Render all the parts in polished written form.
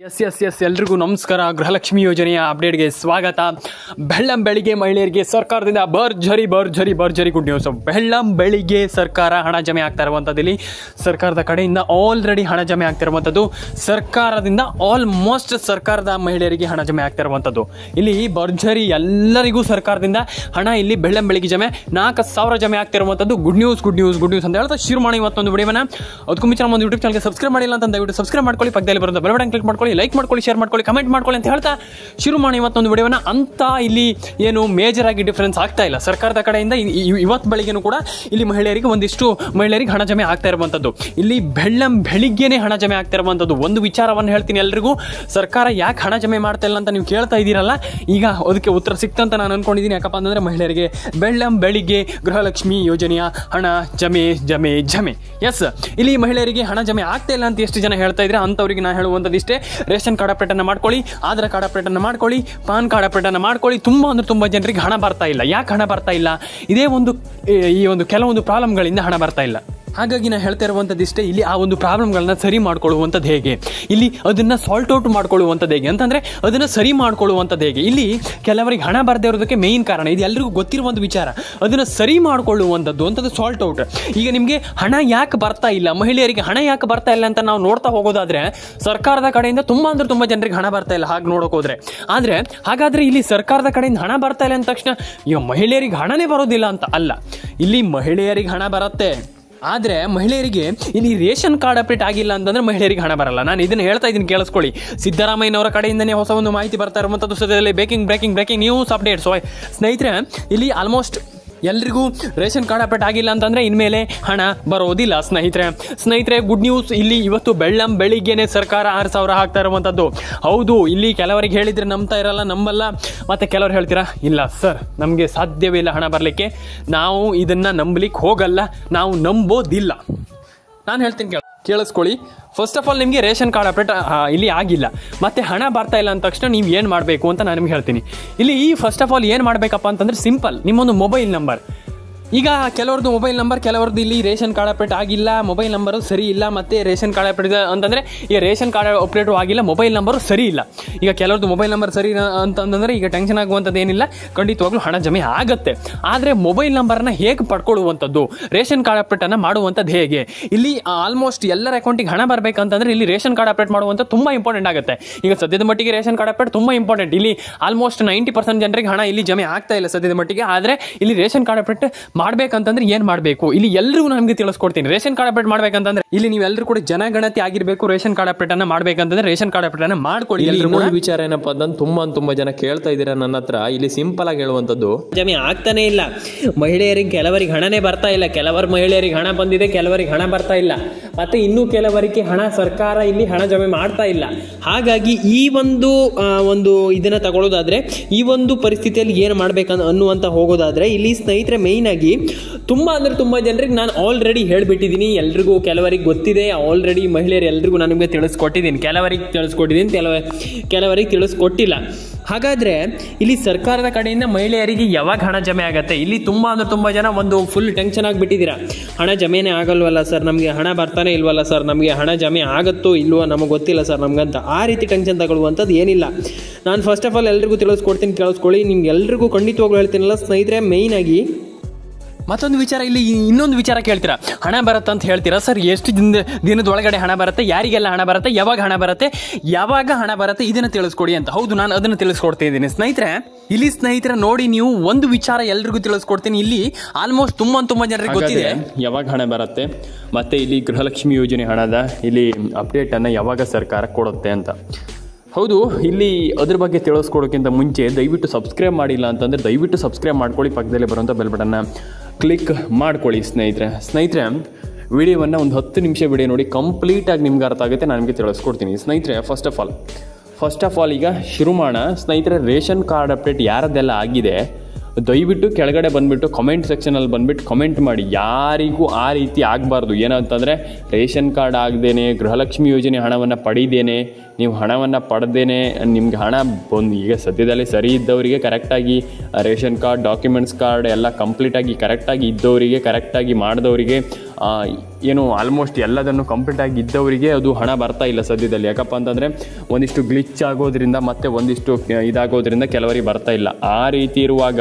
S ಎಲ್ರಿಗೂ ನಮಸ್ಕಾರ. ಗೃಹಲಕ್ಷ್ಮಿ ಯೋಜನೆಯ ಅಪ್ಡೇಟ್ಗೆ ಸ್ವಾಗತ. ಬೆಳ್ಳಂಬೆಳಿಗ್ಗೆ ಮಹಿಳೆಯರಿಗೆ ಸರ್ಕಾರದಿಂದ ಭರ್ಜರಿ ಗುಡ್ ನ್ಯೂಸ್. ಬೆಳ್ಳಂಬೆಳಿಗ್ಗೆ ಸರ್ಕಾರ ಹಣ ಜಮೆ ಆಗ್ತಾ ಇರುವಂಥದ್ದು, ಇಲ್ಲಿ ಸರ್ಕಾರದ ಕಡೆಯಿಂದ ಆಲ್ರೆಡಿ ಹಣ ಜಮೆ ಆಗ್ತಿರುವಂಥದ್ದು, ಸರ್ಕಾರದಿಂದ ಆಲ್ಮೋಸ್ಟ್ ಸರ್ಕಾರದ ಮಹಿಳೆಯರಿಗೆ ಹಣ ಜಮೆ ಆಗ್ತಾ ಇರುವಂಥದ್ದು. ಇಲ್ಲಿ ಭರ್ಜರಿ ಎಲ್ಲರಿಗೂ ಸರ್ಕಾರದಿಂದ ಹಣ ಇಲ್ಲಿ ಬೆಳ್ಳಂಬೆಳಿಗ್ಗೆ ಜಮೆ 4,000 ಜಮೆ ಆಗ್ತಿರುವಂಥದ್ದು. ಗುಡ್ ನ್ಯೂಸ್ ಅಂತ ಹೇಳ್ತಾ ಶುರು ಮಾಡಿ ಇವತ್ತೊಂದು ವಿಡಿಯೋನ. ಅದಕ್ಕೂ ಮುಂಚೆ ನಮ್ಮ ಒಂದು ಯೂಟ್ಯೂಬ್ ಚಾನಲ್ಗೆ ಸಬ್ಸ್ಕ್ರೈಬ್ ಮಾಡಿಲ್ಲ ಅಂತ ದಯವಿಟ್ಟು ಸಬ್ಸ್ಕ್ರೈಬ್ ಮಾಡ್ಕೊಳ್ಳಿ, ಪಕ್ಕದಲ್ಲಿ ಬರೋದು ಬೆಲ್ ಬಟನ್ ಕ್ಲಿಕ್ ಮಾಡ್ಕೊಳ್ಳಿ, ಲೈಕ್ ಮಾಡ್ಕೊಳ್ಳಿ, ಶೇರ್ ಮಾಡ್ಕೊಳ್ಳಿ, ಕಮೆಂಟ್ ಮಾಡ್ಕೊಳ್ಳಿ ಅಂತ ಹೇಳ್ತಾ ಶುರು ಮಾಡಿ ಇವತ್ತೊಂದು ವಿಡಿಯೋನ. ಅಂತ ಇಲ್ಲಿ ಏನು ಮೇಜರ್ ಆಗಿ ಡಿಫರೆನ್ಸ್ ಆಗ್ತಾ ಇಲ್ಲ ಸರ್ಕಾರದ ಕಡೆಯಿಂದ. ಇವತ್ತು ಬೆಳಿಗ್ಗೆನೂ ಕೂಡ ಇಲ್ಲಿ ಒಂದಿಷ್ಟು ಮಹಿಳೆಯರಿಗೆ ಹಣ ಜಮೆ ಆಗ್ತಾ ಇರುವಂಥದ್ದು. ಇಲ್ಲಿ ಬೆಳಿಗ್ಗೆನೆ ಹಣ ಜಮೆ ಆಗ್ತಾ ಇರುವಂಥದ್ದು. ಒಂದು ವಿಚಾರವನ್ನು ಹೇಳ್ತೀನಿ ಎಲ್ರಿಗೂ, ಸರ್ಕಾರ ಯಾಕೆ ಹಣ ಜಮೆ ಮಾಡ್ತಾ ಇಲ್ಲ ಅಂತ ನೀವು ಕೇಳ್ತಾ ಇದ್ದೀರಲ್ಲ, ಈಗ ಅದಕ್ಕೆ ಉತ್ತರ ಸಿಕ್ತಂತ ನಾನು ಅನ್ಕೊಂಡಿದ್ದೀನಿ. ಯಾಕಪ್ಪ ಅಂತಂದ್ರೆ ಮಹಿಳೆಯರಿಗೆ ಬೆಳಿಗ್ಗೆ ಗೃಹಲಕ್ಷ್ಮಿ ಯೋಜನೆಯ ಹಣ ಜಮೆ. ಎಸ್, ಇಲ್ಲಿ ಮಹಿಳೆಯರಿಗೆ ಹಣ ಜಮೆ ಆಗ್ತಾ ಇಲ್ಲ ಅಂತ ಎಷ್ಟು ಜನ ಹೇಳ್ತಾ ಇದ್ರೆ ಅಂಥವ್ರಿಗೆ ನಾನು ಹೇಳುವಂಥದ್ದು ಇಷ್ಟೇ: ರೇಷನ್ ಕಾರ್ಡ್ ಅಪ್ಡೇಟ್ ಅನ್ನು ಮಾಡ್ಕೊಳ್ಳಿ, ಆಧಾರ್ ಕಾರ್ಡ್ ಅಪ್ಡೇಟ್ ಅನ್ನು ಮಾಡ್ಕೊಳ್ಳಿ, ಪಾನ್ ಕಾರ್ಡ್ ಅಪ್ಡೇಟ್ ಅನ್ನು ಮಾಡ್ಕೊಳ್ಳಿ. ತುಂಬಾ ಜನರಿಗೆ ಹಣ ಬರ್ತಾ ಇಲ್ಲ. ಯಾಕೆ ಹಣ ಬರ್ತಾ ಇಲ್ಲ? ಇದೇ ಕೆಲವೊಂದು ಪ್ರಾಬ್ಲಮ್ಗಳಿಂದ ಹಣ ಬರ್ತಾ ಇಲ್ಲ. ಹಾಗಾಗಿ ನಾನು ಹೇಳ್ತಾ ಇರುವಂಥದ್ದು ಇಷ್ಟೇ, ಇಲ್ಲಿ ಆ ಒಂದು ಪ್ರಾಬ್ಲಮ್ಗಳನ್ನ ಸರಿ ಮಾಡ್ಕೊಳ್ಳುವಂಥದ್ದು ಹೇಗೆ, ಇಲ್ಲಿ ಅದನ್ನು ಸಾಲ್ಟ್ ಔಟ್ ಮಾಡ್ಕೊಳ್ಳುವಂಥದ್ದು ಹೇಗೆ ಅಂತಂದರೆ ಅದನ್ನು ಸರಿ ಮಾಡ್ಕೊಳ್ಳುವಂಥದ್ದು ಹೇಗೆ. ಇಲ್ಲಿ ಕೆಲವರಿಗೆ ಹಣ ಬರದೇ ಇರೋದಕ್ಕೆ ಮೇಯ್ನ್ ಕಾರಣ, ಇದು ಎಲ್ಲರಿಗೂ ಗೊತ್ತಿರುವ ಒಂದು ವಿಚಾರ. ಅದನ್ನು ಸರಿ ಮಾಡ್ಕೊಳ್ಳುವಂಥದ್ದು ಅಂಥದ್ದು ಸಾಲ್ಟ್ ಔಟ್. ಈಗ ನಿಮಗೆ ಹಣ ಯಾಕೆ ಬರ್ತಾ ಇಲ್ಲ, ಮಹಿಳೆಯರಿಗೆ ಹಣ ಯಾಕೆ ಬರ್ತಾ ಇಲ್ಲ ಅಂತ ನಾವು ನೋಡ್ತಾ ಹೋಗೋದಾದ್ರೆ, ಸರ್ಕಾರದ ಕಡೆಯಿಂದ ತುಂಬ ಜನರಿಗೆ ಹಣ ಬರ್ತಾ ಇಲ್ಲ ಹಾಗೆ ನೋಡೋಕೆ ಹೋದ್ರೆ. ಆದರೆ ಹಾಗಾದರೆ ಇಲ್ಲಿ ಸರ್ಕಾರದ ಕಡೆಯಿಂದ ಹಣ ಬರ್ತಾ ಇಲ್ಲ ಅಂದ ತಕ್ಷಣ ಈಗ ಮಹಿಳೆಯರಿಗೆ ಹಣನೇ ಬರೋದಿಲ್ಲ ಅಂತ ಅಲ್ಲ. ಇಲ್ಲಿ ಮಹಿಳೆಯರಿಗೆ ಹಣ ಬರುತ್ತೆ, ಆದರೆ ಮಹಿಳೆಯರಿಗೆ ಇಲ್ಲಿ ರೇಷನ್ ಕಾರ್ಡ್ ಅಪ್ಡೇಟ್ ಆಗಿಲ್ಲ ಅಂತಂದ್ರೆ ಮಹಿಳೆಯರಿಗೆ ಹಣ ಬರಲ್ಲ. ನಾನು ಇದನ್ನು ಹೇಳ್ತಾ ಇದ್ದೀನಿ, ಕೇಳಿಸ್ಕೊಳ್ಳಿ. ಸಿದ್ದರಾಮಯ್ಯನವರ ಕಡೆಯಿಂದನೇ ಹೊಸ ಒಂದು ಮಾಹಿತಿ ಬರ್ತಾ ಇರುವಂಥದ್ದು. ಸದ್ಯದಲ್ಲಿ ಬ್ರೇಕಿಂಗ್ ನ್ಯೂಸ್ ಅಪ್ಡೇಟ್ಸ್. ಸ್ನೇಹಿತರೆ, ಇಲ್ಲಿ ಆಲ್ಮೋಸ್ಟ್ ಎಲ್ರಿಗೂ ರೇಷನ್ ಕಾರ್ಡ್ ಅಪ್ಡೇಟ್ ಆಗಿಲ್ಲ ಅಂತಂದರೆ ಇನ್ಮೇಲೆ ಹಣ ಬರೋದಿಲ್ಲ. ಸ್ನೇಹಿತರೆ ಗುಡ್ ನ್ಯೂಸ್. ಇಲ್ಲಿ ಇವತ್ತು ಬೆಳಿಗ್ಗೆನೆ ಸರ್ಕಾರ 6,000 ಹಾಕ್ತಾ ಇರುವಂಥದ್ದು. ಹೌದು, ಇಲ್ಲಿ ಕೆಲವರಿಗೆ ಹೇಳಿದರೆ ನಂಬಲ್ಲ, ಮತ್ತು ಕೆಲವರು ಹೇಳ್ತೀರಾ ಇಲ್ಲ ಸರ್ ನಮಗೆ ಸಾಧ್ಯವೇ ಇಲ್ಲ ಹಣ ಬರಲಿಕ್ಕೆ, ನಾವು ಇದನ್ನು ನಂಬಲಿಕ್ಕೆ ಹೋಗಲ್ಲ, ನಾವು ನಂಬೋದಿಲ್ಲ. ನಾನು ಹೇಳ್ತೀನಿ ಕೇಳಿಸ್ಕೊಳ್ಳಿ. ಫಸ್ಟ್ ಆಫ್ ಆಲ್, ನಿಮಗೆ ರೇಷನ್ ಕಾರ್ಡ್ ಅಪ್ಡೇಟ್ ಇಲ್ಲಿ ಆಗಿಲ್ಲ ಮತ್ತು ಹಣ ಬರ್ತಾ ಇಲ್ಲ ಅಂದ ತಕ್ಷಣ ನೀವು ಏನು ಮಾಡಬೇಕು ಅಂತ ನಾನು ನಿಮ್ಗೆ ಹೇಳ್ತೀನಿ. ಇಲ್ಲಿ ಫಸ್ಟ್ ಆಫ್ ಆಲ್ ಏನು ಮಾಡಬೇಕಪ್ಪ ಅಂತಂದರೆ ಸಿಂಪಲ್, ನಿಮ್ಮೊಂದು ಮೊಬೈಲ್ ನಂಬರ್. ಈಗ ಕೆಲವ್ರದ್ದು ಮೊಬೈಲ್ ನಂಬರ್, ಕೆಲವ್ರದ್ದು ಇಲ್ಲಿ ರೇಷನ್ ಕಾರ್ಡ್ ಅಪ್ಡೇಟ್ ಆಗಿಲ್ಲ, ಮೊಬೈಲ್ ನಂಬರು ಸರಿ ಇಲ್ಲ, ಮತ್ತು ರೇಷನ್ ಕಾರ್ಡ್ ಅಪ್ಡೇಟ್ ಅಂತಂದರೆ ಈಗ ರೇಷನ್ ಕಾರ್ಡ್ ಅಪ್ಡೇಟು ಆಗಿಲ್ಲ, ಮೊಬೈಲ್ ನಂಬರು ಸರಿ ಇಲ್ಲ. ಈಗ ಕೆಲವ್ರದ್ದು ಮೊಬೈಲ್ ನಂಬರ್ ಸರಿ ಅಂತಂದರೆ ಈಗ ಟೆನ್ಷನ್ ಆಗುವಂಥದ್ದು ಏನಿಲ್ಲ, ಖಂಡಿತವಾಗ್ಲೂ ಹಣ ಜಮೆ ಆಗುತ್ತೆ. ಆದರೆ ಮೊಬೈಲ್ ನಂಬರನ್ನು ಹೇಗೆ ಪಡ್ಕೊಳ್ಳುವಂಥದ್ದು, ರೇಷನ್ ಕಾರ್ಡ್ ಅಪ್ಡೇಟನ್ನು ಮಾಡುವಂಥದ್ದು ಹೇಗೆ? ಇಲ್ಲಿ ಆಲ್ಮೋಸ್ಟ್ ಎಲ್ಲರ ಅಕೌಂಟಿಗೆ ಹಣ ಬರಬೇಕಂತಂದರೆ ಇಲ್ಲಿ ರೇಷನ್ ಕಾರ್ಡ್ ಅಪ್ಡೇಟ್ ಮಾಡುವಂಥದ್ದು ತುಂಬ ಇಂಪಾರ್ಟೆಂಟ್ ಆಗುತ್ತೆ. ಈಗ ಸದ್ಯದ ಮಟ್ಟಿಗೆ ರೇಷನ್ ಕಾರ್ಡ್ ಅಪ್ಡೇಟ್ ತುಂಬ ಇಂಪಾರ್ಟೆಂಟ್. ಇಲ್ಲಿ ಆಲ್ಮೋಸ್ಟ್ 90% ಜನರಿಗೆ ಹಣ ಇಲ್ಲಿ ಜಮೆ ಆಗ್ತಾ ಇಲ್ಲ ಸದ್ಯದ ಮಟ್ಟಿಗೆ. ಆದರೆ ಇಲ್ಲಿ ರೇಷನ್ ಕಾರ್ಡ್ ಅಪ್ಡೇಟ್ ಮಾಡ್ಬೇಕಂತಂದ್ರೆ ಏನ್ ಮಾಡಬೇಕು, ಇಲ್ಲಿ ಎಲ್ಲರಿಗೂ ನಮಗೆ ತಿಳಿಸ್ಕೊಡ್ತೀನಿ. ರೇಷನ್ ಕಾರ್ಡ್ ಅಪ್ಡೇಟ್ ಮಾಡ್ಬೇಕಂತಂದ್ರೆ ಇಲ್ಲಿ ನೀವೆಲ್ಲರೂ ಕೂಡ ಜನಗಣತಿ ಆಗಿರಬೇಕು. ರೇಷನ್ ಕಾರ್ಡ್ ಅಪ್ಡೇಟ್ ಅನ್ನ ಮಾಡ್ಬೇಕಂತಂದ್ರೆ ರೇಷನ್ ಕಾರ್ಡ್ ಅಪ್ಡೇಟ್ ಅನ್ನ ಮಾಡ್ಕೊಳ್ಳಿ. ಇನ್ನೊಂದು ವಿಚಾರ ಏನಪ್ಪಾ ಅಂತಂದ್ರೆ ತುಂಬಾ ಜನ ಕೇಳ್ತಾ ಇದ್ದೀರಾ ನನ್ನ ಹತ್ರ. ಇಲ್ಲಿ ಸಿಂಪಲ್ ಆಗಿ ಹೇಳುವಂಥದ್ದು, ಜಮೆ ಆಗ್ತಾನೆ ಇಲ್ಲ ಮಹಿಳೆಯರಿಗೆ. ಕೆಲವರಿಗೆ ಹಣನೇ ಬರ್ತಾ ಇಲ್ಲ, ಕೆಲವರು ಮಹಿಳೆಯರಿಗೆ ಹಣ ಬಂದಿದೆ, ಕೆಲವರಿಗೆ ಹಣ ಬರ್ತಾ ಇಲ್ಲ, ಮತ್ತೆ ಇನ್ನೂ ಕೆಲವರಿಗೆ ಹಣ ಸರ್ಕಾರ ಇಲ್ಲಿ ಹಣ ಜಮೆ ಮಾಡ್ತಾ ಇಲ್ಲ. ಹಾಗಾಗಿ ಈ ಒಂದು ಇದನ್ನ ತಗೊಳ್ಳೋದಾದ್ರೆ, ಈ ಒಂದು ಪರಿಸ್ಥಿತಿಯಲ್ಲಿ ಏನು ಮಾಡ್ಬೇಕಂತ ಅನ್ನುವಂತ ಹೋಗೋದಾದ್ರೆ, ಇಲ್ಲಿ ಸ್ನೇಹಿತರೆ ಮೇಯ್ನ್ ಆಗಿ ತುಂಬಾ ಜನರಿಗೆ ನಾನು ಆಲ್ರೆಡಿ ಹೇಳ್ಬಿಟ್ಟಿದ್ದೀನಿ. ಎಲ್ರಿಗೂ ಕೆಲವರಿಗೆ ಗೊತ್ತಿದೆ ಆಲ್ರೆಡಿ, ಮಹಿಳೆಯರು ಎಲ್ರಿಗೂ ನಾನು ನಿಮಗೆ ತಿಳಿಸ್ಕೊಟ್ಟಿದ್ದೀನಿ. ಕೆಲವರಿಗೆ ತಿಳಿಸ್ಕೊಟ್ಟಿಲ್ಲ. ಹಾಗಾದ್ರೆ ಇಲ್ಲಿ ಸರ್ಕಾರದ ಕಡೆಯಿಂದ ಮಹಿಳೆಯರಿಗೆ ಯಾವಾಗ ಹಣ ಜಮೆ ಆಗುತ್ತೆ? ಇಲ್ಲಿ ತುಂಬಾ ಜನ ಒಂದು ಫುಲ್ ಟೆನ್ಷನ್ ಆಗಿಬಿಟ್ಟಿದ್ದೀರಾ. ಹಣ ಜಮೆನೇ ಆಗಲ್ವಲ್ಲ ಸರ್, ನಮಗೆ ಹಣ ಬರ್ತಾನೆ ಇಲ್ವಲ್ಲ ಸರ್, ನಮಗೆ ಹಣ ಜಮೆ ಆಗುತ್ತೋ ಇಲ್ವೋ ನಮಗೆ ಗೊತ್ತಿಲ್ಲ ಸರ್ ನಮ್ಗಂತ. ಆ ರೀತಿ ಟೆನ್ಷನ್ ತಗೊಳ್ಳುವಂಥದ್ದು ಏನಿಲ್ಲ. ನಾನು ಫಸ್ಟ್ ಆಫ್ ಆಲ್ ಎಲ್ರಿಗೂ ತಿಳಿಸ್ಕೊಡ್ತೀನಿ, ಕೇಳಿಸ್ಕೊಳ್ಳಿ. ನಿಮ್ಗೆ ಎಲ್ರಿಗೂ ಖಂಡಿತವಾಗ್ಲೂ ಹೇಳ್ತೀನಲ್ಲ ಸ್ನೇಹಿತರೆ. ಮೇಯ್ನ್ ಆಗಿ ಮತ್ತೊಂದು ವಿಚಾರ, ಇಲ್ಲಿ ಇನ್ನೊಂದು ವಿಚಾರ ಕೇಳ್ತೀರಾ, ಹಣ ಬರುತ್ತೆ ಅಂತ ಹೇಳ್ತೀರಾ ಸರ್. ಎಷ್ಟು ದಿನದೊಳಗಡೆ ಹಣ ಬರುತ್ತೆ, ಯಾರಿಗೆಲ್ಲ ಹಣ ಬರುತ್ತೆ, ಯಾವಾಗ ಹಣ ಬರುತ್ತೆ ಇದನ್ನು ತಿಳಿಸ್ಕೊಡಿ ಅಂತ. ಹೌದು, ನಾನು ಅದನ್ನು ತಿಳಿಸ್ಕೊಡ್ತಾ ಇದ್ದೀನಿ ಸ್ನೇಹಿತರೆ. ನೋಡಿ, ನೀವು ಒಂದು ವಿಚಾರ ಎಲ್ರಿಗೂ ತಿಳಿಸ್ಕೊಡ್ತೀನಿ. ಇಲ್ಲಿ ಆಲ್ಮೋಸ್ಟ್ ತುಂಬಾ ಜನರಿಗೆ ಗೊತ್ತಿದೆ ಯಾವಾಗ ಹಣ ಬರುತ್ತೆ, ಮತ್ತೆ ಇಲ್ಲಿ ಗೃಹಲಕ್ಷ್ಮಿ ಯೋಜನೆ ಹಣದ ಇಲ್ಲಿ ಅಪ್ಡೇಟ್ ಅನ್ನ ಯಾವಾಗ ಸರ್ಕಾರ ಕೊಡುತ್ತೆ ಅಂತ. ಹೌದು, ಇಲ್ಲಿ ಅದ್ರ ಬಗ್ಗೆ ತಿಳಿಸ್ಕೊಡೋಕ್ಕಿಂತ ಮುಂಚೆ ದಯವಿಟ್ಟು ಸಬ್ಸ್ಕ್ರೈಬ್ ಮಾಡಿಲ್ಲ ಅಂತಂದರೆ ದಯವಿಟ್ಟು ಸಬ್ಸ್ಕ್ರೈಬ್ ಮಾಡ್ಕೊಳ್ಳಿ, ಪಕ್ಕದಲ್ಲಿ ಬರುವಂಥ ಬೆಲ್ ಬಟನ್ನ ಕ್ಲಿಕ್ ಮಾಡ್ಕೊಳ್ಳಿ. ಸ್ನೇಹಿತರೆ ವಿಡಿಯೋವನ್ನು ಒಂದು 10 ನಿಮಿಷ ವಿಡಿಯೋ ನೋಡಿ, ಕಂಪ್ಲೀಟಾಗಿ ನಿಮ್ಗೆ ಅರ್ಥ ಆಗುತ್ತೆ. ನಾನು ನಿಮಗೆ ತಿಳಿಸ್ಕೊಡ್ತೀನಿ ಸ್ನೇಹಿತರೆ. ಫಸ್ಟ್ ಆಫ್ ಆಲ್ ಈಗ ಶುರು ಮಾಡೋಣ ಸ್ನೇಹಿತರೆ. ರೇಷನ್ ಕಾರ್ಡ್ ಅಪ್ಡೇಟ್ ಯಾರದ್ದೆಲ್ಲ ಆಗಿದೆ ದಯವಿಟ್ಟು ಕೆಳಗಡೆ ಬಂದುಬಿಟ್ಟು ಕಮೆಂಟ್ ಸೆಕ್ಷನಲ್ಲಿ ಬಂದುಬಿಟ್ಟು ಕಮೆಂಟ್ ಮಾಡಿ. ಯಾರಿಗೂ ಆ ರೀತಿ ಆಗಬಾರ್ದು. ಏನಂತಂದರೆ ರೇಷನ್ ಕಾರ್ಡ್ ಆಗದೇನೆ, ಗೃಹಲಕ್ಷ್ಮಿ ಯೋಜನೆ ಹಣವನ್ನು ಪಡೀದೇನೆ, ನೀವು ಹಣವನ್ನು ಪಡೆದೇನೆ ನಿಮ್ಗೆ ಹಣ ಬಂದು, ಈಗ ಸದ್ಯದಲ್ಲಿ ಸರಿ ಇದ್ದವರಿಗೆ ಕರೆಕ್ಟಾಗಿ ರೇಷನ್ ಕಾರ್ಡ್, ಡಾಕ್ಯುಮೆಂಟ್ಸ್ ಕಾರ್ಡ್ ಎಲ್ಲ ಕಂಪ್ಲೀಟಾಗಿ ಕರೆಕ್ಟಾಗಿ ಇದ್ದವರಿಗೆ, ಕರೆಕ್ಟಾಗಿ ಮಾಡಿದವರಿಗೆ ಏನು ಆಲ್ಮೋಸ್ಟ್ ಎಲ್ಲದನ್ನು ಕಂಪ್ಲೀಟಾಗಿ ಇದ್ದವರಿಗೆ ಅದು ಹಣ ಬರ್ತಾ ಇಲ್ಲ ಸದ್ಯದಲ್ಲಿ. ಯಾಕಪ್ಪ ಅಂತಂದರೆ ಒಂದಿಷ್ಟು ಗ್ಲಿಚ್ ಆಗೋದ್ರಿಂದ ಮತ್ತು ಒಂದಿಷ್ಟು ಇದಾಗೋದ್ರಿಂದ ಕೆಲವರಿಗೆ ಬರ್ತಾ ಇಲ್ಲ. ಆ ರೀತಿ ಇರುವಾಗ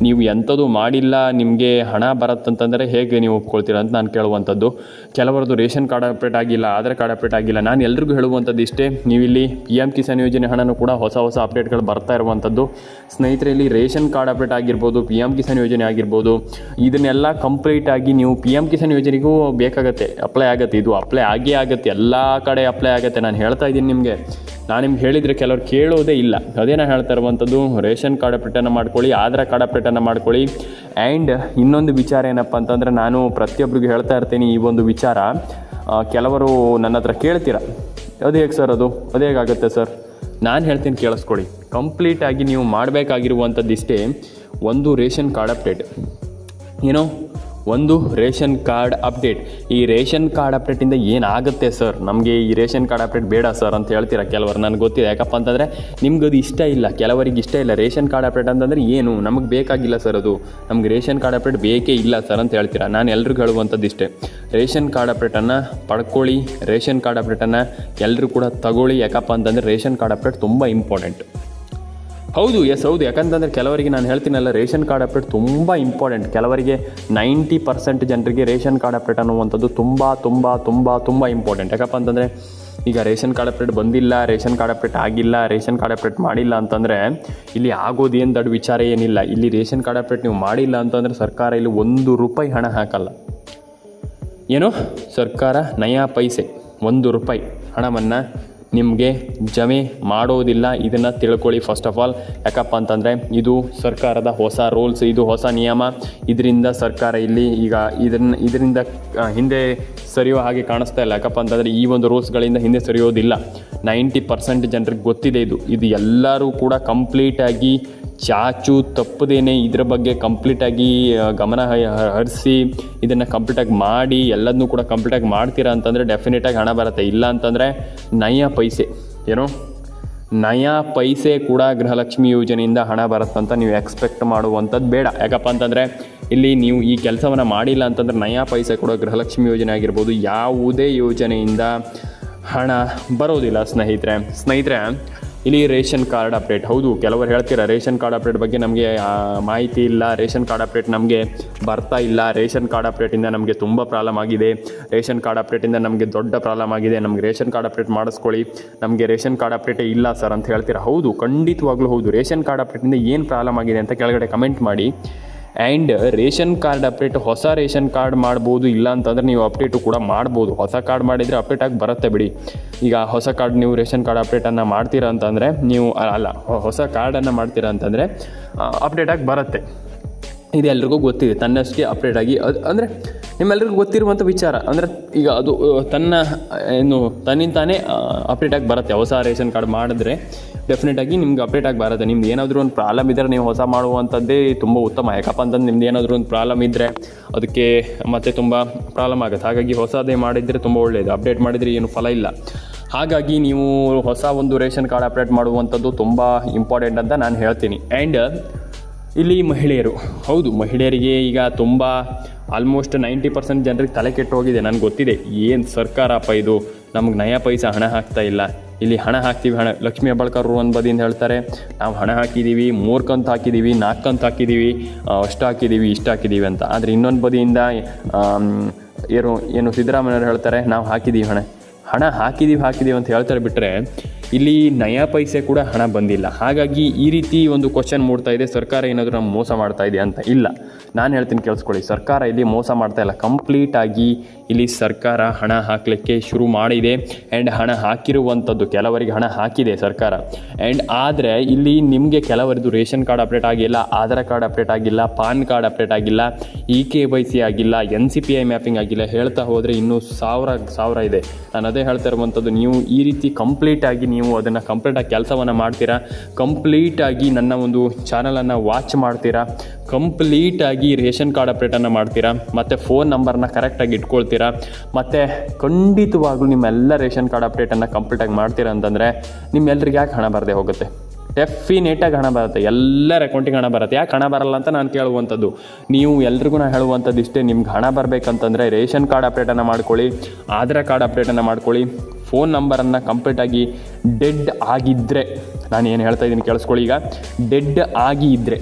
ನೀವು ಎಂಥದ್ದು ಮಾಡಿಲ್ಲ ನಿಮಗೆ ಹಣ ಬರುತ್ತಂತಂದರೆ ಹೇಗೆ ನೀವು ಒಪ್ಕೊಳ್ತೀರಾ ಅಂತ ನಾನು ಕೇಳುವಂಥದ್ದು. ಕೆಲವರದ್ದು ರೇಷನ್ ಕಾರ್ಡ್ ಅಪ್ಡೇಟ್ ಆಗಿಲ್ಲ, ಆಧಾರ್ ಕಾರ್ಡ್ ಅಪ್ಡೇಟ್ ಆಗಿಲ್ಲ. ನಾನು ಎಲ್ರಿಗೂ ಹೇಳುವಂಥದ್ದು ಇಷ್ಟೇ, ನೀವಿಲ್ಲಿ PM ಕಿಸಾನ್ ಯೋಜನೆ ಹಣನೂ ಕೂಡ ಹೊಸ ಅಪ್ಡೇಟ್ಗಳು ಬರ್ತಾ ಇರುವಂಥದ್ದು. ಸ್ನೇಹಿತರೆ, ಇಲ್ಲಿ ರೇಷನ್ ಕಾರ್ಡ್ ಅಪ್ಡೇಟ್ ಆಗಿರ್ಬೋದು, PM ಕಿಸಾನ್ ಯೋಜನೆ ಆಗಿರ್ಬೋದು, ಇದನ್ನೆಲ್ಲ ಕಂಪ್ಲೀಟಾಗಿ ನೀವು PM ಕಿಸಾನ್ ಯೋಜನೆಗೂ ಬೇಕಾಗತ್ತೆ, ಅಪ್ಲೈ ಆಗುತ್ತೆ. ಇದು ಅಪ್ಲೈ ಆಗೇ ಆಗುತ್ತೆ, ಎಲ್ಲ ಕಡೆ ಅಪ್ಲೈ ಆಗುತ್ತೆ. ನಾನು ಹೇಳ್ತಾ ಇದ್ದೀನಿ ನಿಮಗೆ, ನಾನು ನಿಮ್ಗೆ ಹೇಳಿದರೆ ಕೆಲವ್ರು ಕೇಳೋದೇ ಇಲ್ಲ. ಅದೇ ನಾನು ಹೇಳ್ತಾ ಇರುವಂಥದ್ದು, ರೇಷನ್ ಕಾರ್ಡ್ ಅಪ್ಡೇಟನ್ನು ಮಾಡ್ಕೊಳ್ಳಿ, ಆಧಾರ್ ಕಾರ್ಡ್ ಅಪ್ಡೇಟನ್ನು ಮಾಡ್ಕೊಳ್ಳಿ. ಆ್ಯಂಡ್ ಇನ್ನೊಂದು ವಿಚಾರ ಏನಪ್ಪ ಅಂತಂದರೆ, ನಾನು ಪ್ರತಿಯೊಬ್ಬರಿಗೂ ಹೇಳ್ತಾ ಇರ್ತೀನಿ ಈ ಒಂದು ವಿಚಾರ. ಕೆಲವರು ನನ್ನ ಹತ್ರ ಕೇಳ್ತೀರ, ಅದು ಹೇಗೆ ಸರ್, ಅದು ಹೇಗಾಗುತ್ತೆ ಸರ್? ನಾನು ಹೇಳ್ತೀನಿ ಕೇಳಿಸ್ಕೊಳ್ಳಿ. ಕಂಪ್ಲೀಟಾಗಿ ನೀವು ಮಾಡಬೇಕಾಗಿರುವಂಥದ್ದು ಇಷ್ಟೇ, ಒಂದು ರೇಷನ್ ಕಾರ್ಡ್ ಅಪ್ಡೇಟ್. ಏನೋ ಒಂದು ರೇಷನ್ ಕಾರ್ಡ್ ಅಪ್ಡೇಟ್. ಈ ರೇಷನ್ ಕಾರ್ಡ್ ಅಪ್ಡೇಟಿಂದ ಏನಾಗುತ್ತೆ ಸರ್, ನಮಗೆ ಈ ರೇಷನ್ ಕಾರ್ಡ್ ಅಪ್ಡೇಟ್ ಬೇಡ ಸರ್ ಅಂತ ಹೇಳ್ತೀರಾ ಕೆಲವರು. ನನಗೆ ಗೊತ್ತಿದೆ, ಯಾಕಪ್ಪ ಅಂತಂದರೆ ನಿಮ್ಗೆ ಅದು ಇಷ್ಟ ಇಲ್ಲ, ಕೆಲವರಿಗೆ ಇಷ್ಟ ಇಲ್ಲ. ರೇಷನ್ ಕಾರ್ಡ್ ಅಪ್ಡೇಟ್ ಅಂತಂದರೆ ಏನು, ನಮಗೆ ಬೇಕಾಗಿಲ್ಲ ಸರ್, ಅದು ನಮಗೆ ರೇಷನ್ ಕಾರ್ಡ್ ಅಪ್ಡೇಟ್ ಬೇಕೇ ಇಲ್ಲ ಸರ್ ಅಂತ ಹೇಳ್ತೀರಾ. ನಾನು ಎಲ್ರಿಗೂ ಹೇಳುವಂಥದ್ದು ಇಷ್ಟೇ, ರೇಷನ್ ಕಾರ್ಡ್ ಅಪ್ಡೇಟನ್ನು ಪಡ್ಕೊಳ್ಳಿ, ರೇಷನ್ ಕಾರ್ಡ್ ಅಪ್ಡೇಟನ್ನು ಎಲ್ಲರೂ ಕೂಡ ತಗೊಳ್ಳಿ. ಯಾಕಪ್ಪ ಅಂತಂದರೆ ರೇಷನ್ ಕಾರ್ಡ್ ಅಪ್ಡೇಟ್ ತುಂಬ ಇಂಪಾರ್ಟೆಂಟ್. ಹೌದು, ಹೌದು. ಯಾಕಂತಂದರೆ ಕೆಲವರಿಗೆ ನಾನು ಹೇಳ್ತೀನಲ್ಲ, ರೇಷನ್ ಕಾರ್ಡ್ ಅಪ್ಡೇಟ್ ತುಂಬ ಇಂಪಾರ್ಟೆಂಟ್. ಕೆಲವರಿಗೆ 90% ಜನರಿಗೆ ರೇಷನ್ ಕಾರ್ಡ್ ಅಪ್ಡೇಟ್ ಅನ್ನುವಂಥದ್ದು ತುಂಬ ತುಂಬ ತುಂಬ ತುಂಬ ಇಂಪಾರ್ಟೆಂಟ್. ಯಾಕಪ್ಪ ಅಂತಂದರೆ ಈಗ ರೇಷನ್ ಕಾರ್ಡ್ ಅಪ್ಡೇಟ್ ಬಂದಿಲ್ಲ, ರೇಷನ್ ಕಾರ್ಡ್ ಅಪ್ಡೇಟ್ ಆಗಿಲ್ಲ, ರೇಷನ್ ಕಾರ್ಡ್ ಅಪ್ಡೇಟ್ ಮಾಡಿಲ್ಲ ಅಂತಂದರೆ ಇಲ್ಲಿ ಆಗೋದೇನು ದೊಡ್ಡ ವಿಚಾರ ಏನಿಲ್ಲ. ಇಲ್ಲಿ ರೇಷನ್ ಕಾರ್ಡ್ ಅಪ್ಡೇಟ್ ನೀವು ಮಾಡಿಲ್ಲ ಅಂತಂದರೆ ಸರ್ಕಾರ ಇಲ್ಲಿ ₹1 ಹಣ ಹಾಕಲ್ಲ. ಏನೋ ಸರ್ಕಾರ ನಯಾ ಪೈಸೆ ₹1 ಹಣವನ್ನು ನಿಮಗೆ ಜಮೆ ಮಾಡೋದಿಲ್ಲ. ಇದನ್ನು ತಿಳ್ಕೊಳ್ಳಿ ಫಸ್ಟ್ ಆಫ್ ಆಲ್. ಯಾಕಪ್ಪ ಅಂತಂದರೆ ಇದು ಸರ್ಕಾರದ ಹೊಸ ರೂಲ್ಸ್, ಇದು ಹೊಸ ನಿಯಮ. ಇದರಿಂದ ಸರ್ಕಾರ ಇಲ್ಲಿ ಈಗ ಇದರಿಂದ ಹಿಂದೆ ಸರಿಯೋ ಹಾಗೆ ಕಾಣಿಸ್ತಾ ಇಲ್ಲ. ಯಾಕಪ್ಪ ಅಂತಂದರೆ ಈ ಒಂದು ರೂಲ್ಸ್ಗಳಿಂದ ಹಿಂದೆ ಸರಿಯೋದಿಲ್ಲ. 90% ಜನರಿಗೆ ಗೊತ್ತಿದೆ ಇದು ಎಲ್ಲರೂ ಕೂಡ ಕಂಪ್ಲೀಟಾಗಿ ಚಾಚು ತಪ್ಪದೇನೆ ಇದರ ಬಗ್ಗೆ ಕಂಪ್ಲೀಟಾಗಿ ಗಮನ ಹರಿಸಿ ಇದನ್ನು ಕಂಪ್ಲೀಟಾಗಿ ಮಾಡಿ ಎಲ್ಲದನ್ನೂ ಕೂಡ ಕಂಪ್ಲೀಟಾಗಿ ಮಾಡ್ತೀರಾ ಅಂತಂದರೆ ಡೆಫಿನೆಟಾಗಿ ಹಣ ಬರುತ್ತೆ. ಇಲ್ಲ ಅಂತಂದರೆ ನಯಾ ಪೈಸೆ ಕೂಡ ಗೃಹಲಕ್ಷ್ಮಿ ಯೋಜನೆಯಿಂದ ಹಣ ಬರುತ್ತಂತ ನೀವು ಎಕ್ಸ್ಪೆಕ್ಟ್ ಮಾಡುವಂಥದ್ದು ಬೇಡ. ಯಾಕಪ್ಪ ಅಂತಂದರೆ ಇಲ್ಲಿ ನೀವು ಈ ಕೆಲಸವನ್ನು ಮಾಡಿಲ್ಲ ಅಂತಂದರೆ ನಯಾ ಪೈಸೆ ಕೂಡ ಗೃಹಲಕ್ಷ್ಮಿ ಯೋಜನೆ ಆಗಿರ್ಬೋದು, ಯಾವುದೇ ಯೋಜನೆಯಿಂದ ಹಣ ಬರೋದಿಲ್ಲ. ಸ್ನೇಹಿತರೆ ಇಲ್ಲಿ ರೇಷನ್ ಕಾರ್ಡ್ ಅಪ್ಡೇಟ್. ಹೌದು, ಕೆಲವರು ಹೇಳ್ತೀರಾ ರೇಷನ್ ಕಾರ್ಡ್ ಅಪ್ಡೇಟ್ ಬಗ್ಗೆ ನಮಗೆ ಮಾಹಿತಿ ಇಲ್ಲ, ರೇಷನ್ ಕಾರ್ಡ್ ಅಪ್ಡೇಟ್ ನಮಗೆ ಬರ್ತಾ ಇಲ್ಲ, ರೇಷನ್ ಕಾರ್ಡ್ ಅಪ್ಡೇಟಿಂದ ನಮಗೆ ತುಂಬ ಪ್ರಾಬ್ಲಮ್ ಆಗಿದೆ, ರೇಷನ್ ಕಾರ್ಡ್ ಅಪ್ಡೇಟಿಂದ ನಮಗೆ ದೊಡ್ಡ ಪ್ರಾಬ್ಲಮ್ ಆಗಿದೆ, ನಮಗೆ ರೇಷನ್ ಕಾರ್ಡ್ ಅಪ್ಡೇಟ್ ಮಾಡಿಸ್ಕೊಳ್ಳಿ, ನಮಗೆ ರೇಷನ್ ಕಾರ್ಡ್ ಅಪ್ಡೇಟೇ ಇಲ್ಲ ಸರ್ ಅಂತ ಹೇಳ್ತೀರಾ. ಹೌದು, ಖಂಡಿತವಾಗ್ಲೂ ಹೌದು. ರೇಷನ್ ಕಾರ್ಡ್ ಅಪ್ಡೇಟಿಂದ ಏನು ಪ್ರಾಬ್ಲಮ್ ಆಗಿದೆ ಅಂತ ಕೆಳಗಡೆ ಕಮೆಂಟ್ ಮಾಡಿ. ಆ್ಯಂಡ್ ರೇಷನ್ ಕಾರ್ಡ್ ಅಪ್ಡೇಟ್ ಹೊಸ ರೇಷನ್ ಕಾರ್ಡ್ ಮಾಡ್ಬೋದು, ಇಲ್ಲ ಅಂತಂದರೆ ನೀವು ಅಪ್ಡೇಟು ಕೂಡ ಮಾಡ್ಬೋದು. ಹೊಸ ಕಾರ್ಡ್ ಮಾಡಿದರೆ ಅಪ್ಡೇಟ್ ಆಗಿ ಬರುತ್ತೆ ಬಿಡಿ. ಈಗ ಹೊಸ ಕಾರ್ಡ್ ನೀವು ರೇಷನ್ ಕಾರ್ಡ್ ಅಪ್ಡೇಟನ್ನು ಮಾಡ್ತೀರಾ ಅಂತಂದರೆ ಹೊಸ ಕಾರ್ಡನ್ನು ಮಾಡ್ತೀರಾ ಅಂತಂದರೆ ಅಪ್ಡೇಟ್ ಆಗಿ ಬರುತ್ತೆ. ಇದು ಎಲ್ರಿಗೂ ಗೊತ್ತಿದೆ, ತನ್ನಷ್ಟೇ ಅಪ್ಡೇಟ್ ಆಗಿ ಅಂದರೆ ನಿಮ್ಮೆಲ್ರಿಗೂ ಗೊತ್ತಿರುವಂಥ ವಿಚಾರ. ಅಂದರೆ ಈಗ ಅದು ತನ್ನಿಂದ ತಾನೇ ಅಪ್ಡೇಟ್ ಆಗಿ ಬರುತ್ತೆ. ಹೊಸ ರೇಷನ್ ಕಾರ್ಡ್ ಮಾಡಿದ್ರೆ ಡೆಫಿನೆಟಾಗಿ ನಿಮ್ಗೆ ಅಪ್ಡೇಟ್ ಆಗಿ ಬರುತ್ತೆ. ನಿಮ್ದು ಏನಾದರೂ ಒಂದು ಪ್ರಾಬ್ಲಮ್ ಇದ್ದರೆ ನೀವು ಹೊಸ ಮಾಡುವಂಥದ್ದೇ ತುಂಬ ಉತ್ತಮ. ಯಾಕಪ್ಪ ಅಂತಂದು ನಿಮ್ದು ಏನಾದರೂ ಒಂದು ಪ್ರಾಬ್ಲಮ್ ಇದ್ದರೆ ಅದಕ್ಕೆ ಮತ್ತೆ ತುಂಬ ಪ್ರಾಬ್ಲಮ್ ಆಗುತ್ತೆ. ಹಾಗಾಗಿ ಹೊಸದೇ ಮಾಡಿದರೆ ತುಂಬ ಒಳ್ಳೆಯದು. ಅಪ್ಡೇಟ್ ಮಾಡಿದರೆ ಏನು ಫಲ ಇಲ್ಲ. ಹಾಗಾಗಿ ನೀವು ಹೊಸ ಒಂದು ರೇಷನ್ ಕಾರ್ಡ್ ಅಪ್ಡೇಟ್ ಮಾಡುವಂಥದ್ದು ತುಂಬ ಇಂಪಾರ್ಟೆಂಟ್ ಅಂತ ನಾನು ಹೇಳ್ತೀನಿ. ಆ್ಯಂಡ್ ಇಲ್ಲಿ ಮಹಿಳೆಯರು, ಹೌದು, ಮಹಿಳೆಯರಿಗೆ ಈಗ ತುಂಬ ಆಲ್ಮೋಸ್ಟ್ 90% ಜನರಿಗೆ ತಲೆ ಕೆಟ್ಟು ಹೋಗಿದೆ. ನನಗೆ ಗೊತ್ತಿದೆ, ಏನು ಸರ್ಕಾರಪ್ಪ ಇದು, ನಮಗೆ ನಯಾ ಪೈಸಾ ಹಣ ಹಾಕ್ತಾ ಇಲ್ಲ. ಇಲ್ಲಿ ಹಣ ಹಾಕ್ತೀವಿ, ಲಕ್ಷ್ಮೀ ಹೆಬ್ಬಾಳ್ಕರ್ ಒಂದು ಬದಿಯಿಂದ ಹೇಳ್ತಾರೆ ನಾವು ಹಣ ಹಾಕಿದ್ದೀವಿ, 3 ಕಂತು ಹಾಕಿದ್ದೀವಿ, 4 ಕಂತು ಹಾಕಿದ್ದೀವಿ, ಅಷ್ಟು ಹಾಕಿದ್ದೀವಿ, ಇಷ್ಟು ಹಾಕಿದ್ದೀವಿ ಅಂತ. ಆದರೆ ಇನ್ನೊಂದು ಬದಿಯಿಂದ ಏನು ಸಿದ್ದರಾಮಯ್ಯವ್ರು ಹೇಳ್ತಾರೆ ನಾವು ಹಣ ಹಾಕಿದ್ದೀವಿ ಅಂತ ಹೇಳ್ತಾರೆ. ಬಿಟ್ಟರೆ ಇಲ್ಲಿ ನಯಾ ಪೈಸೆ ಕೂಡ ಹಣ ಬಂದಿಲ್ಲ. ಹಾಗಾಗಿ ಈ ರೀತಿ ಒಂದು ಕ್ವಶನ್ ಮೂಡ್ತಾ ಇದೆ, ಸರ್ಕಾರ ಏನಾದರೂ ನಮ್ಗೆ ಮೋಸ ಮಾಡ್ತಾ ಇದೆ ಅಂತ. ಇಲ್ಲ, ನಾನು ಹೇಳ್ತೀನಿ ಕೇಳಿಸ್ಕೊಳ್ಳಿ, ಸರ್ಕಾರ ಇಲ್ಲಿ ಮೋಸ ಮಾಡ್ತಾ ಇಲ್ಲ. ಕಂಪ್ಲೀಟಾಗಿ ಇಲ್ಲಿ ಸರ್ಕಾರ ಹಣ ಹಾಕಲಿಕ್ಕೆ ಶುರು ಮಾಡಿದೆ. ಆ್ಯಂಡ್ ಹಣ ಹಾಕಿರುವಂಥದ್ದು ಕೆಲವರಿಗೆ ಹಣ ಹಾಕಿದೆ ಸರ್ಕಾರ. ಆ್ಯಂಡ್ ಆದರೆ ಇಲ್ಲಿ ನಿಮಗೆ ಕೆಲವರದ್ದು ರೇಷನ್ ಕಾರ್ಡ್ ಅಪ್ಡೇಟ್ ಆಗಿಲ್ಲ, ಆಧಾರ್ ಕಾರ್ಡ್ ಅಪ್ಡೇಟ್ ಆಗಿಲ್ಲ, ಪಾನ್ ಕಾರ್ಡ್ ಅಪ್ಡೇಟ್ ಆಗಿಲ್ಲ, KYC ಆಗಿಲ್ಲ, NCPI ಮ್ಯಾಪಿಂಗ್ ಆಗಿಲ್ಲ, ಹೇಳ್ತಾ ಹೋದರೆ ಇನ್ನೂ ಸಾವಿರ ಇದೆ. ನಾನು ಅದೇ ಹೇಳ್ತಾ ಇರುವಂಥದ್ದು, ನೀವು ಈ ರೀತಿ ಕಂಪ್ಲೀಟಾಗಿ ನೀವು ಅದನ್ನು ಕಂಪ್ಲೀಟಾಗಿ ಕೆಲಸವನ್ನು ಮಾಡ್ತೀರಾ, ಕಂಪ್ಲೀಟಾಗಿ ನನ್ನ ಒಂದು ಚಾನಲನ್ನು ವಾಚ್ ಮಾಡ್ತೀರಾ, ಕಂಪ್ಲೀಟಾಗಿ ರೇಷನ್ ಕಾರ್ಡ್ ಅಪ್ಡೇಟನ್ನು ಮಾಡ್ತೀರಾ, ಮತ್ತು ಫೋನ್ ನಂಬರ್ನ ಕರೆಕ್ಟಾಗಿ ಇಟ್ಕೊಳ್ತೀರಾ, ಮತ್ತು ಖಂಡಿತವಾಗ್ಲೂ ನಿಮ್ಮೆಲ್ಲ ರೇಷನ್ ಕಾರ್ಡ್ ಅಪ್ಡೇಟನ್ನು ಕಂಪ್ಲೀಟಾಗಿ ಮಾಡ್ತೀರಾ ಅಂತಂದರೆ ನಿಮ್ಮೆಲ್ಲರಿಗೆ ಯಾಕೆ ಹಣ ಬರದೆ ಹೋಗುತ್ತೆ? ಡೆಫಿನೇಟಾಗಿ ಹಣ ಬರುತ್ತೆ, ಎಲ್ಲರ ಅಕೌಂಟಿಗೆ ಹಣ ಬರುತ್ತೆ. ಯಾಕೆ ಹಣ ಬರಲ್ಲ ಅಂತ ನಾನು ಕೇಳುವಂಥದ್ದು. ನೀವು ಎಲ್ರಿಗೂ ನಾನು ಹೇಳುವಂಥದ್ದು ಇಷ್ಟೇ, ನಿಮ್ಗೆ ಹಣ ಬರಬೇಕಂತಂದರೆ ರೇಷನ್ ಕಾರ್ಡ್ ಅಪ್ಡೇಟನ್ನು ಮಾಡ್ಕೊಳ್ಳಿ, ಆಧಾರ್ ಕಾರ್ಡ್ ಅಪ್ಡೇಟನ್ನು ಮಾಡ್ಕೊಳ್ಳಿ, ಫೋನ್ ನಂಬರನ್ನು ಕಂಪ್ಲೀಟಾಗಿ ಡೆಡ್ ಆಗಿದ್ದರೆ, ನಾನು ಏನು ಹೇಳ್ತಾ ಇದ್ದೀನಿ ಕೇಳಿಸ್ಕೊಳ್ಳಿ, ಈಗ ಡೆಡ್ ಆಗಿ ಇದ್ದರೆ